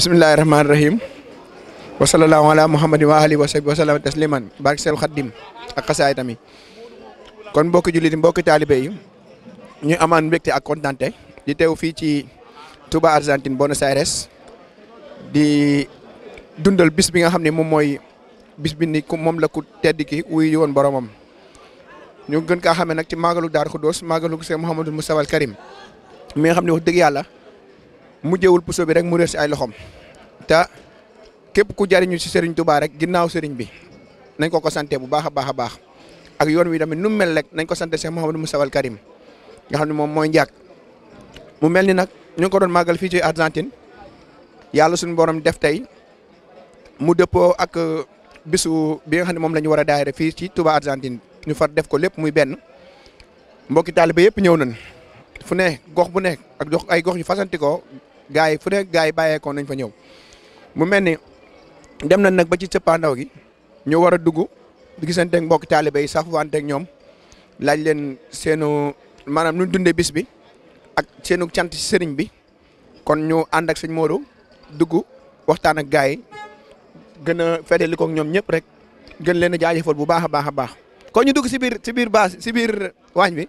Bismillahirrahmanirrahim. Wa sallallahu ala Muhammadin wa alihi wa sahbihi wa sallam tasliman barke sel Xaddim ak xasaay tamit kon mbokki jullit yi mbokki taalibe yi ñu amaan mbégte ak kontante di teew fii ci Touba Argentine Buenos Aires di dundal bis bi nga xam ne moom mooy bis bi ni moom la ku tedd ki wuy woon boromam ñu gën kaa xamee nag ci màggalu Daaru Xudoos màggalu Seex Muhammadul Mustafa al Karim mi nga xam ne wax dëgg yàlla mujjewul puso bi rek mu réer si ay loxom te képp ku jariñu si Serigne Touba rek ginnaaw Serigne bi nañ ko sante bu baax a baax ak yoon wi tamit nu mu mel rek nañ ko sante Cheikh Mouhamadou Moustapha al Karim nga xam ne moom mooy njàkk mu mel ni nag ñu ngi ko doon màggal fii ci Argentine yàlla suñu borom def tey mu dëppoo ak bisu bi nga xam ne moom la ñu war a daayira fii ci Touba Argentine ñu far def ko lépp muy benn mbokki taalibe yëpp ñëw nañ fu ne gox bu nekk ak jox ay gox yu fasantikoo gaa yi fu ne gaa yi bàyyeekoo nañ fa ñëw mu mel ni dem nañ nag ba ci cëppaandaw gi ñu war a dugg gisante ak mbokki taalibe yi sax wante ak ñoom laaj leen seenu maanaam nu dundee bis bi ak seenu cant ci sëriñ bi kon ñu ànd ak sëñ Modou dugg waxtaan ak gaa yi gën a fedeli ko ak ñoom ñëpp rek gën leen a jaajëfal bu baax a baax kon ñu dugg si biir waañ bi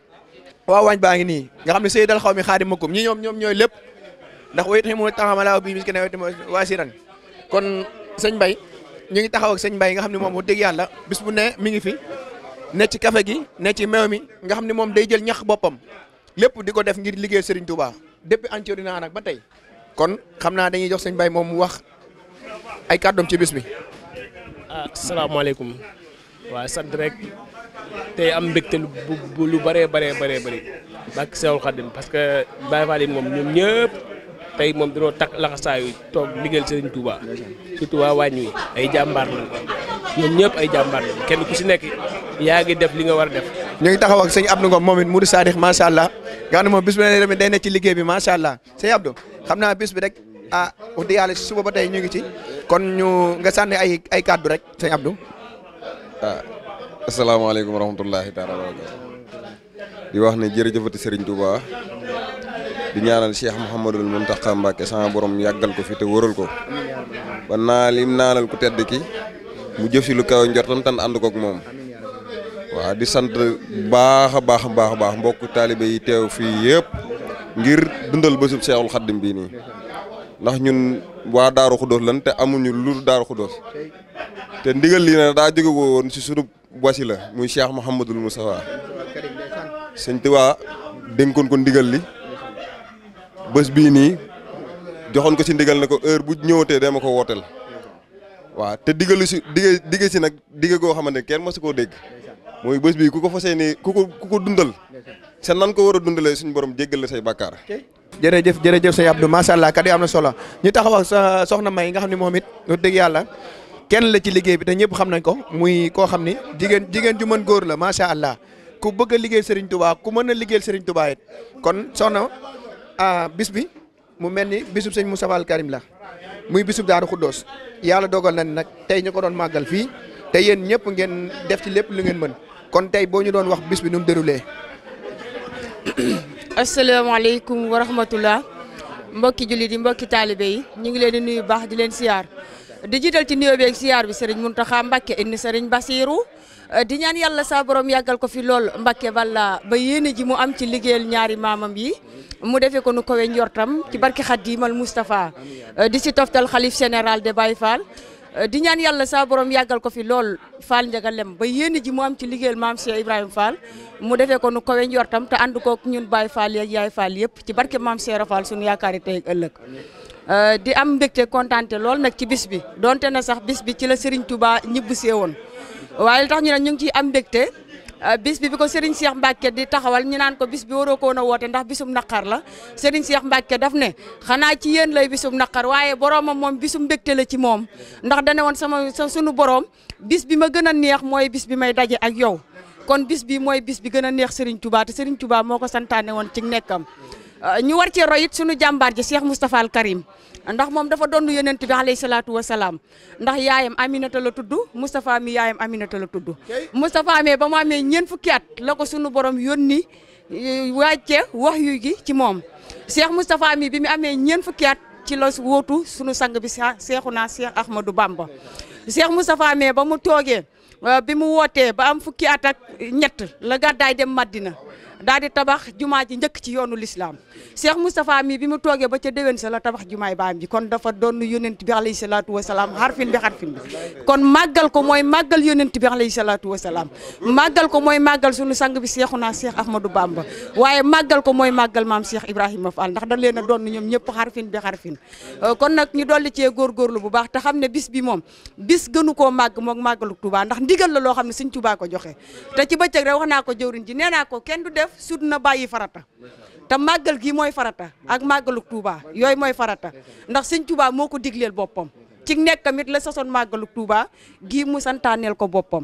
waaw waañ baa ngi nii nga xam ne sëy dal xaw mi xaadi makum ñi ñoom ñooy lépp ndax wayit xi mu taxamalaaw bi mis ke ne waa siran kon sëñ Mbaye ñu ngi taxaw ak sëñ Mbaye nga xam ne moom wax dëgg yàlla bis bu ne mi ngi fi ne ci café gi ne ci meew mi nga xam ne moom day jël ñax boppam lépp di ko def ngir liggéey Serigne Touba depuis Ancorina nag ba tey kon xam naa dañuy jox sëñ Mbaye moom mu wax ay kàddoom ci bis bi. Asalaamaaleykum waaw sant rek tey am mbégte lu bëree bàkk Seexul Xaddim parce que Baye Fall yi moom ñoom ñëpp tey moom dañoo takk laxasaayu toog liggéeyal Serigne Touba surtout waa wàññi wi ay jàmbaar lañ ñoom ñëpp ay jàmbaar lañ kenn ku si nekk yaa ngi def li nga war a def. ñu ngi taxaw ak sëñ Abdou Ngom moom it Mouride Sadikh macha allah nga xam ne moom bis bi ne day nekk ci liggéey bi macha allah sëñ Abdou xam naa bis bi rek wax dëgg yàlla suba ba tey ñu ngi ci kon ñu nga sànni ay kàddu rek sëñ Abdou. asalaamaaleykum wa rahmatullahi taala wa barakatu di wax ne jërëjëfati Serigne Touba di ñaanal Cheikh Mouhamadul Mountakha Mbacké sama borom yàggal ko fi te wëral ko ba lim naanal ku tedd ki mu jëf si lu kaw njortam tan ànd koog moom waaw di sant baax a baax mbokk taalibe yi teew fii yëpp ngir dundal bésub Cheikhul Khadim bii nii ndax ñun waa Daaru Xudoos lan te amuñu lu Daaru Xudoos te ndigal lii na daa jóge woon si sunu wasila muy Cheikh Mouhamadul Moustapha sëñ Tuubaa dénkoon ko ndigal li bés bii nii joxoon ko si ndigal ne ko heure bu ñëwatee dama ko wooteel waaw te digalu si digge si nag digge goo xamante ne kenn mësu koo dégg mooy bés bii ku ko fasee nii ku ko dundal sa nan ko war a dundalee suñu borom jéggal la say bàkkaar. jërëjëf sëñ Abdou macha allah kat yi am na solo ñu taxaw ak sa soxna May nga xam ne moom it wax dëgg yàlla kenn la ci liggéey bi te ñëpp xam nañ ko muy koo xam ni jigéen ju mën góor la macha allah ku bëgg a liggéey Serigne Touba ku mën a liggéeyal Serigne Touba it kon soxna bis bi mu mel ni bisub sëñ Moustapha al Karim la muy bisub Daaru Xuddoos yàlla dogal na nag tey ñu ko doon màggal fii te yéen ñëpp ngeen def ci lépp lu ngeen mën kon tey boo ñu doon wax bis bi nu mu déroulé. asalaamaaleykum wa rahmatullah mbokki jullit yi mbokki taalibe yi ñu ngi leen di nuyu baax di leen siyaar di jiital ci nuyoo beeg siyaar bi Serigne Mountakha Mbacké indi Serigne Bassirou di ñaan yàlla saa borom yàggal ko fi lool Mbacké balla ba yéene ji mu am ci liggéeyal ñaari maamam yi mu defee ko nu kowe njortam ci barki Xadimal Moustapha di si toftal xalif général de Baye Fall di ñaan yàlla saa borom yàggal ko fi lool Fall Ndiaga Lem ba yéene ji mu am ci liggéeyal maam Cheikh Ibrahima Fall mu defee ko nu kowe njortam te ànd kook ñun Baye Fall yeeg Yaay Fall yëpp ci barke maam Cheikh Fall suñu yaakaari tey ak ëllëg di am mbégte kontaante lool nag ci bis bi donte na sax bis bi ci la Serigne Touba ñibbisee woon waaye li tax ñu ne ñu ngi ciy am mbégte bis bi ko Serigne Cheikh Mbacké di taxawal ñu naan ko bis bi waroo ko woon a woote ndax bisum naqar la Serigne Cheikh Mbacké daf ne xanaa ci yéen lay bisum naqar waaye boromam moom bisum mbégte la ci moom ndax dane woon sunu borom bis bi ma gën a neex mooy bis bi may daje ak yow kon bis bi mooy bis bi gën a neex Serigne Touba te Serigne Touba moo ko santaane woon ci nekkam ñu war cee roy it sunu jàmbaar ji Cheikh Moustapha al Karim ndax moom dafa doon yonent bi alayhi salaatu wa salaam ndax yaayam Aminata la tudd Moustapha mi yaayam Aminata la tudd Moustapha amee ba mu amee ñeent fukki at la ko sunu borom yónni wàcce wax yu gi ci moom Cheikh Moustapha mi bi mu amee ñeent fukki at ci la wóotu sunu sang bi Seexuna Cheikh Ahmadou Bamba Cheikh Moustapha mais ba mu toogee bi mu wootee ba am fukki at ak ñett la gàddaay dem Madina daal di tabax jumaa ji njëkk ci yoonu l'islam Cheikh Moustapha mi bi mu toogee ba ca déwén sa la tabax jumaay baam ji kon dafa doon yonent bi alayhi salaatu wasalaam xarfin bi xarfin bi kon màggal ko mooy màggal yonent bi alayhi salaatu wasalaam màggal ko mooy màggal sunu sang bi Seexuna Cheikh Ahmadou Bamba waaye màggal ko mooy màggal maam Cheikh Ibrahima Fall ndax da leen a doon ñoom ñëpp xarfin bi xarfin kon nag ñu dolli cee góorgóorlu bu baax te xam ne bis bi moom bis gënu koo màgg moog màggalu Touba ndax ndigal la loo xam ne Sëñ Touba ko joxe te ci bëccëg rek wax naa ko jëwriñ ji nee naa ko kenn du def sud na bàyyi farata te màggal gi mooy farata ak màggalu Touba yooyu mooy farata ndax Sëñ Touba moo ko digleel boppam ci nekk tamit la sasoon màggalu Touba gii mu santaaneel ko boppam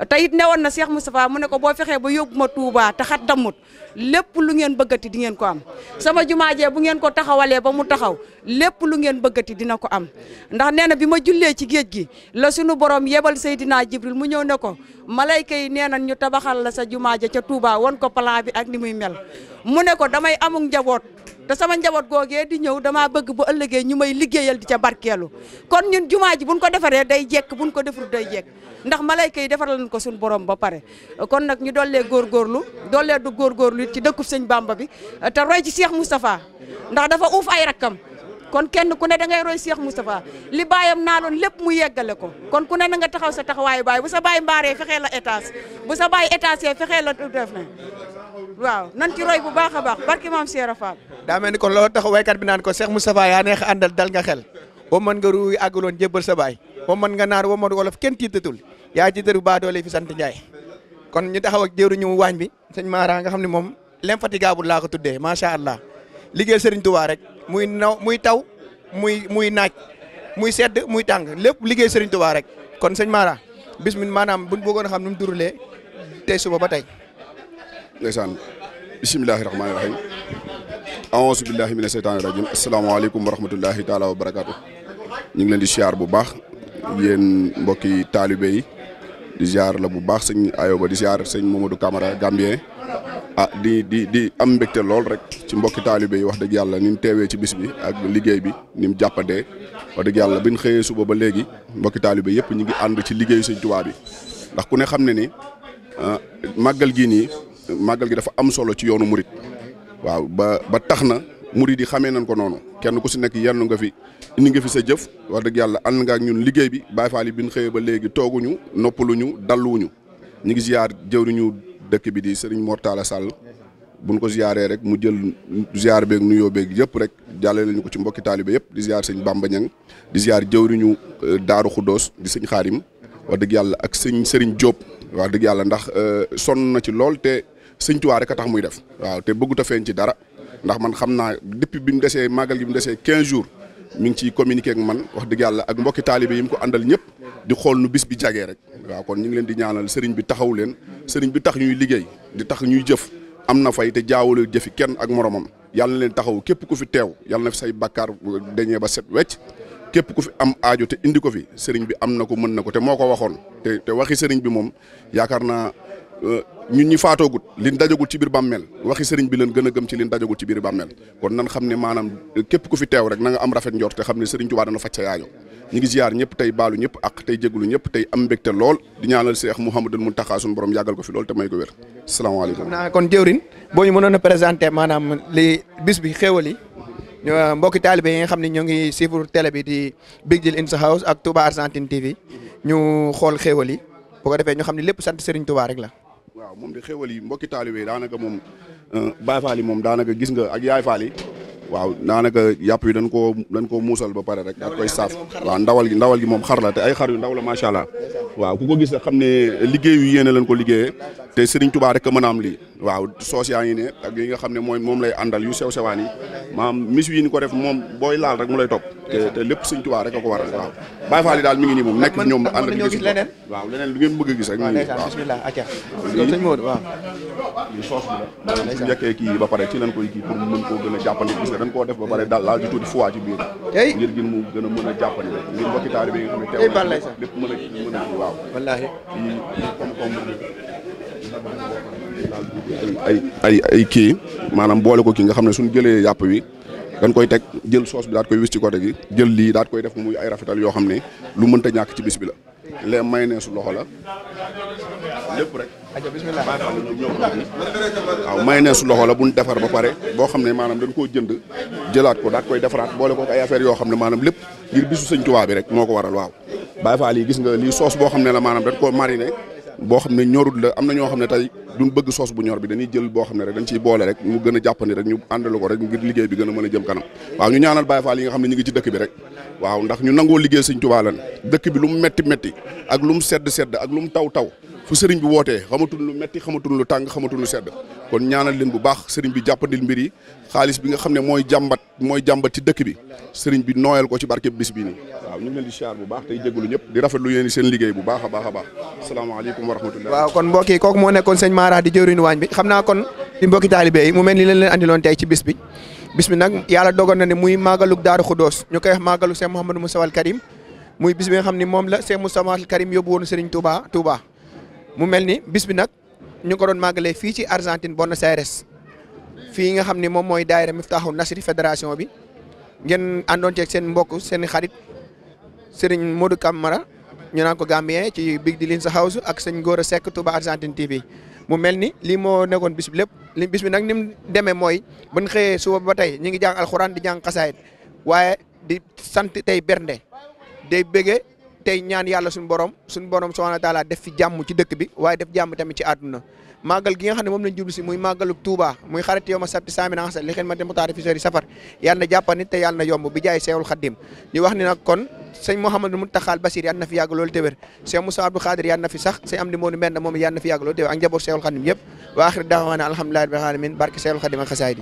te it newoon na Cheikh Moustapha mu ne ko boo fexee ba yóbbu ma Touba te xat damut lépp lu ngeen bëggati di ngeen ko am sama jumaa jee bu ngeen ko taxawalee ba mu taxaw lépp lu ngeen bëggati dina ko am ndax nee na bi ma jullee ci géej gi la sunu borom yebal Seydina Jibril mu ñëw ne ko malayka yi nee nañ ñu tabaxal la sa jumaa ja ca Touba won ko plan bi ak ni muy mel mu ne ko damay amuk njaboot te sama njaboot googee di ñëw damaa bëgg bu ëllëgee ñu may liggéeyal di ca barkeelu kon ñun jumaa ji buñ ko defaree day jekk buñ ko deful day jekk ndax malayka yi defaral nañ ko suñu borom ba pare kon nag ñu dollee góorgóorlu dollee du góorgóorlu it ci dëkkub sëñ Bamba bi te roy ci Cheikh Moustapha ndax dafa uuf ay rakkam kon kenn ku ne da ngay roy Cheikh Moustapha li baayam naaloon lépp mu yeggale ko kon ku ne na nga taxaw sa taxawaayu baay bu sa baay mbaaree fexee la étage bu sa baay étage fexee la def na waaw nan ci roy bu baax a baax barki maam Cheikh Fall daa mel ni kon loolu tax waykat bi naan ko Cheikh Moustapha yaa neex àndal dal nga xel boo mën nga ruuy àggaloon jébbal sa baay boo mën nga naar boo mën wolof kenn tiitatul yaa ci dëru baa doole fi sant Njaay kon ñu taxaw ak jëwriñu waañ bi sëñ Mara nga xam ne moom l'infatigable laa ko tuddee macha allah liggéey Serigne Touba rek muy taw muy naaj muy sedd muy tàng lépp liggéey Serigne Touba rek kon sëñ Mara bis mi maanaam buñ bëggoon a xam nu mu durulee tey suba ba tey. ndeysaan bisimilahi rahmaani rahim aouzu billahi mina seytaani rajim asalaamaaleykum wa rahmatullahi taala wa barakaatu ñu ngi leen di siyaar bu baax yéen mbokki taalibe yi di siyaar la bu baax sëñ Ayoba di siyaar sëñ Mamadou Camara Gambien di am mbégte lool rek ci mbokki taalibe yi wax dëgg yàlla ni mu teewee ci bis bi ak liggéey bi ni mu jàppandee wax dëgg yàlla bi ñu xëyee suba ba léegi mbokki taalibe yëpp ñu ngi ànd ci liggéeyu sëñ Tuubaa bi ndax ku ne xam ne ni màggal gii nii màggal gi dafa am solo ci yoonu murit waaw ba tax na murit yi xamee nañ ko noonu kenn ku si nekk yenn nga fi indi nga fi sa jëf wax dëgg yàlla ànd nga ak ñun liggéey bi Baay Faal yi bi ñu xëyee ba léegi tooguñu noppaluñu dalluwuñu ñu ngi ziar jëwriñu dëkk bi di Serigne Mortala Sall buñ ko ziaree rek mu jël ziar beeg nuyoo beeg yëpp rek jàllale ñu ko ci mbokki taalibe yëpp di ziar sëñ Bamba Ñang di ziar jëwriñu Daaru Xuddoos di sëñ Xaarim wax dëgg yàlla ak sëñ Serigne Diop wax dëgg yàlla ndax sonn na ci lool te sëñ Tuubaa rek a tax muy def waaw te bëggut a feeñ ci dara ndax man xam naa depuis bi mu desee màggal gi mu desee 15 jours mi ngi ciy communiqué ak man wax dëgg yàlla ak mbokki taalibe yi mu ko àndal ñëpp di xool nu bis bi jagee rek waaw kon ñu ngi leen di ñaanal sëriñ bi taxaw leen sëriñ bi tax ñuy liggéey di tax ñuy jëf am na fay te jaawale jëfi kenn ak moromam yàlla na leen taxaw képp ku fi teew yàlla na fi say bakkaar dañee ba set wecc képp ku fi am aajo te indi ko fi sëriñ bi am na ko mën na ko te moo ko waxoon te waxi sëriñ bi moom yaakaar naa ñun ñi faatoogut liñ dajagut ci biir bàmmeel waxi sëriñ bi leen gën a gëm ci liñ dajagut ci biir bàmmeel kon nan xam ne maanaam képp ku fi teew rek na nga am rafet njort te xam ne sëriñ Tuubaa dana faj sa yaajo ñu ngi ziar ñëpp tey baalu ñëpp ak tey jégalu ñëpp tey am mbégte lool di ñaanal Cheikh Mouhamadul Mountakha suñu borom yàggal ko fi lool te may ko wér salaamaaleykum. xam naa kon jëwrin boo ñu mënoon a présenté maanaam li bis bi xéwal yi mbokki taalibe yi nga xam ne ñoo ngi suivre télé bi di Big Deal in the House ak Touba Argentine TV ñu xool xéwal yi bu ko defee ñu xam ne lépp sant Serigne Touba rek la. waaw moom di xéwal yi mbokki taalibe yi daanaka moom Baay Faal yi moom daanaka gis nga ak Yaay Faal yi waaw daanaka yàpp yi dañ koo muusal ba pare rek ak koy saaf waaw ndawal gi moom xar la te ay xar yu ndaw la macha allah waaw ku ko gis xam ne liggéey yu yéene lañ ko liggéeyee te Serigne Touba rek a mën a am lii waaw soos yaa ngi ne ak yi nga xam ne moom lay àndal yu sew sewaan yi maanaam mis yi ni ko def moom booy laal rek mu lay topp te lépp Serigne Touba rek a ko waral waaw Baay Faal yi daal mi ngi nii moom nekk ñoom ànd ak gis leneen waaw leneen lu ngeen bëgg a gis rek waaw bismillah acca sëñ Modou waaw li soos bi la su njëkkee kii ba pare ci lañ koy kii pour mu mën koo gën a jàppandi gis nga dañ koo def ba pare daal laal di tuuti fois ci biir ngir gën mu gën a mën a jàppandi rek ngir mbokki taalibe yi nga xam ne teew na lépp mën a waaw wallaahi ay kii maanaam boole ko kii nga xam ne suñ jëlee yàpp wi dañ koy teg jël soos bi daat koy wis ci côté gi jël lii daat koy def muy ay rafetal yoo xam ne lu mënta ñàkk ci bis bi la lee mayonnaise loxo la lépp rek aja bismillah waaw mayonnaise loxo la buñ defar ba pare boo xam ne maanaam dañ koo jënd jëlaat ko daat koy defaraat boole ko ay affaire yoo xam ne maanaam lépp ngir bisu sëñ Tuubaa bi rek moo ko waral waaw Baye Fall yi gis nga lii soos boo xam ne la maanaam dañ koo mariné boo xam ne ñorut la am na ñoo xam ne tey duñ bëgg soos bu ñor bi dañuy jël boo xam ne rek dañ ciy boole rek mu gën a jàppandi rek ñu àndal ko rek ngir liggéey bi gën a mën a jëm kanam waaw ñu ñaanal Baye Fall yi nga xam ne ñu ngi ci dëkk bi rek waaw ndax ñu nangoo liggéey sëñ Tuubaa lan dëkk bi lu mu metti metti ak lu mu sedd sedd ak lu mu taw taw fu sëriñ bi wootee xamatul lu metti xamatul lu tàng xamatul lu sedd kon ñaanal leen bu baax sëriñ bi jàppandil mbir yi xaalis bi nga xam ne mooy jàmbat ci dëkk bi sëriñ bi nooyal ko ci barke bis bi nii waaw ñu ngi leen di siyaar bu baax tey jégalu ñëpp di rafetlu yéen seen liggéey bu baax a baax a baax asalaamaaleykum wa rahmatullah waaw kon mbokk yi kooku moo nekkoon sëñ Mara di jëwriñu waañ bi xam naa kon di mbokki taalibe yi mu mel ni leen andiloon tey ci bis bi nag yàlla dogal na ne muy màggalug Daaru Xudoos ñu koy wax màggalu Cheikh Mouhamadou Moustapha al Karim muy bis bi nga xam ne moom la Cheikh Moustapha al Karim yóbbu woon sëriñ Touba mu mel ni bis bi nag ñu ko doon màggalee fii ci Argentine Buenos Aires fii nga xam ne moom mooy daayira Miftahul Nasri fédération bi ngeen àndoon ceeg seen mbokk seen xarit Serigne Modou Camara ñu naan ko Gambien ci Big di Linsa House ak sëñ Gora Seck Touba Argentine TV mu mel ni lii moo nekkoon bis bi lépp li bis bi nag ni mu demee mooy buñ xëyee suba ba tey ñu ngi jàng alxuraan di jàng xasaayit waaye di sant tey bernde day bëggee tey ñaan yàlla suñu borom subhanahu wa taala def fi jàmm ci dëkk bi waaye def jàmm tamit ci àdduna màggal gi nga xam ne moom lañ jublu si muy màggalu Touba muy xarit yow ma sabti saamina xasal li xen ma demutaari fi sori safar yàlla na jàppani te yàlla na yomb bi jaay Seexul Xaddim ñu wax ni nag kon sëñ Mouhamadou Mountakha Bassir yàlla na fi yàgg loolu te wér Cheikh Moussa Abdou Khadir yàlla na fi sax sëñ Amdi Moodu Mbenda moom yàlla na fi yàgg loolu te wér ak njaboot Seexul Xaddim yëpp wa axir daawaana alhamdulillahi rabbil alamin barke Seexul Xaddim ak xasaayid